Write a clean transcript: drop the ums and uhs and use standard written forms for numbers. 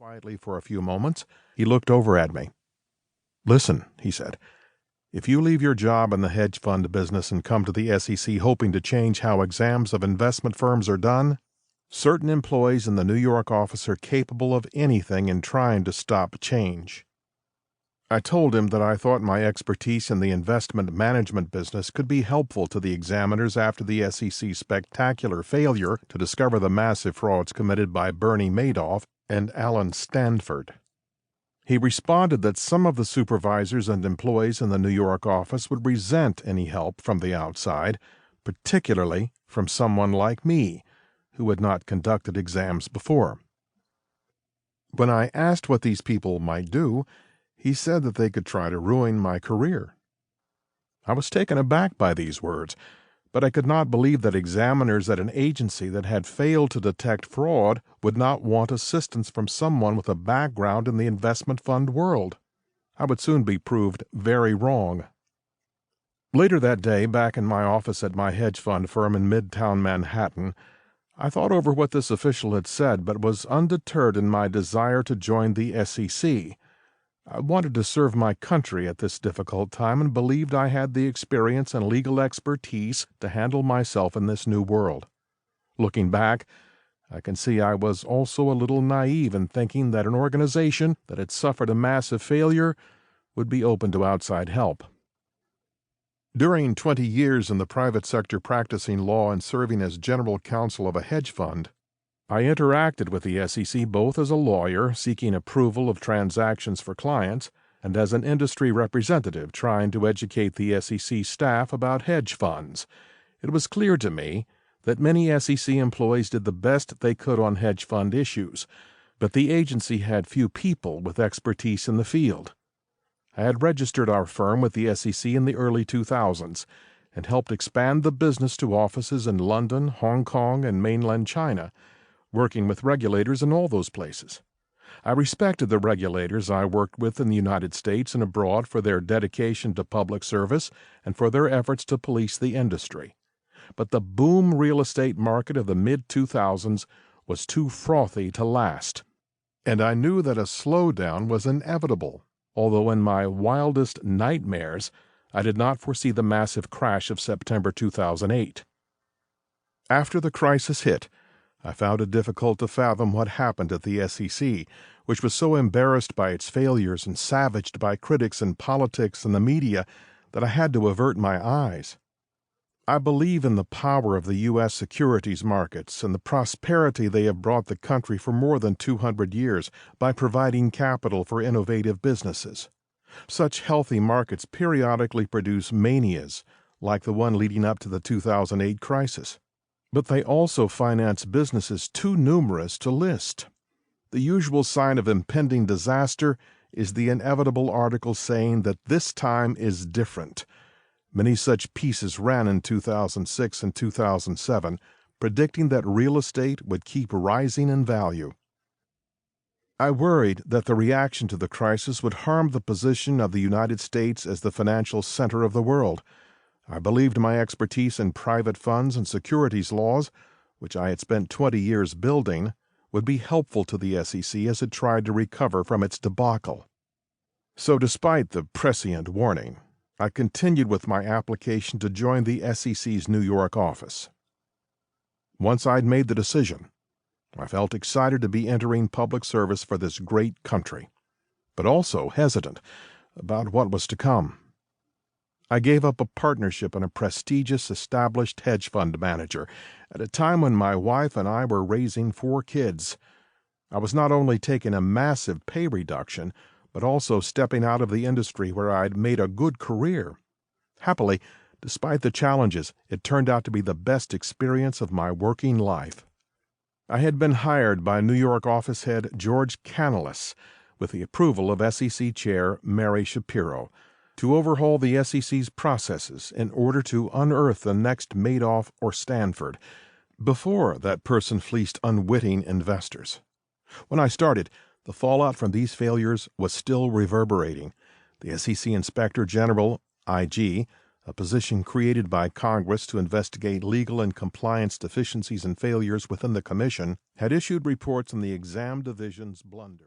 quietly for a few moments. He looked over at me. "Listen," he said, "if you leave your job in the hedge fund business and come to the SEC hoping to change how exams of investment firms are done, certain employees in the New York office are capable of anything in trying to stop change." I told him that I thought my expertise in the investment management business could be helpful to the examiners after the SEC's spectacular failure to discover the massive frauds committed by Bernie Madoff and Alan Stanford. He responded that some of the supervisors and employees in the New York office would resent any help from the outside, particularly from someone like me, who had not conducted exams before. When I asked what these people might do, he said that they could try to ruin my career. I was taken aback by these words, but I could not believe that examiners at an agency that had failed to detect fraud would not want assistance from someone with a background in the investment fund world. I would soon be proved very wrong. Later that day, back in my office at my hedge fund firm in Midtown Manhattan, I thought over what this official had said, but was undeterred in my desire to join the SEC. I wanted to serve my country at this difficult time and believed I had the experience and legal expertise to handle myself in this new world. Looking back, I can see I was also a little naive in thinking that an organization that had suffered a massive failure would be open to outside help. During 20 years in the private sector practicing law and serving as general counsel of a hedge fund, I interacted with the SEC both as a lawyer seeking approval of transactions for clients and as an industry representative trying to educate the SEC staff about hedge funds. It was clear to me that many SEC employees did the best they could on hedge fund issues, but the agency had few people with expertise in the field. I had registered our firm with the SEC in the early 2000s and helped expand the business to offices in London, Hong Kong, and mainland China, working with regulators in all those places. I respected the regulators I worked with in the United States and abroad for their dedication to public service and for their efforts to police the industry. But the boom real estate market of the mid-2000s was too frothy to last, and I knew that a slowdown was inevitable, although in my wildest nightmares I did not foresee the massive crash of September 2008. After the crisis hit, I found it difficult to fathom what happened at the SEC, which was so embarrassed by its failures and savaged by critics in politics and the media that I had to avert my eyes. I believe in the power of the U.S. securities markets and the prosperity they have brought the country for more than 200 years by providing capital for innovative businesses. Such healthy markets periodically produce manias, like the one leading up to the 2008 crisis. But they also finance businesses too numerous to list. The usual sign of impending disaster is the inevitable article saying that this time is different. Many such pieces ran in 2006 and 2007, predicting that real estate would keep rising in value. I worried that the reaction to the crisis would harm the position of the United States as the financial center of the world. I believed my expertise in private funds and securities laws, which I had spent 20 years building, would be helpful to the SEC as it tried to recover from its debacle. So despite the prescient warning, I continued with my application to join the SEC's New York office. Once I'd made the decision, I felt excited to be entering public service for this great country, but also hesitant about what was to come. I gave up a partnership in a prestigious established hedge fund manager at a time when my wife and I were raising 4 kids. I was not only taking a massive pay reduction, but also stepping out of the industry where I'd made a good career. Happily, despite the challenges, it turned out to be the best experience of my working life. I had been hired by New York office head George Canellis, with the approval of SEC Chair Mary Shapiro, to overhaul the SEC's processes in order to unearth the next Madoff or Stanford, before that person fleeced unwitting investors. When I started, the fallout from these failures was still reverberating. The SEC Inspector General, IG, a position created by Congress to investigate legal and compliance deficiencies and failures within the Commission, had issued reports on the exam division's blunders.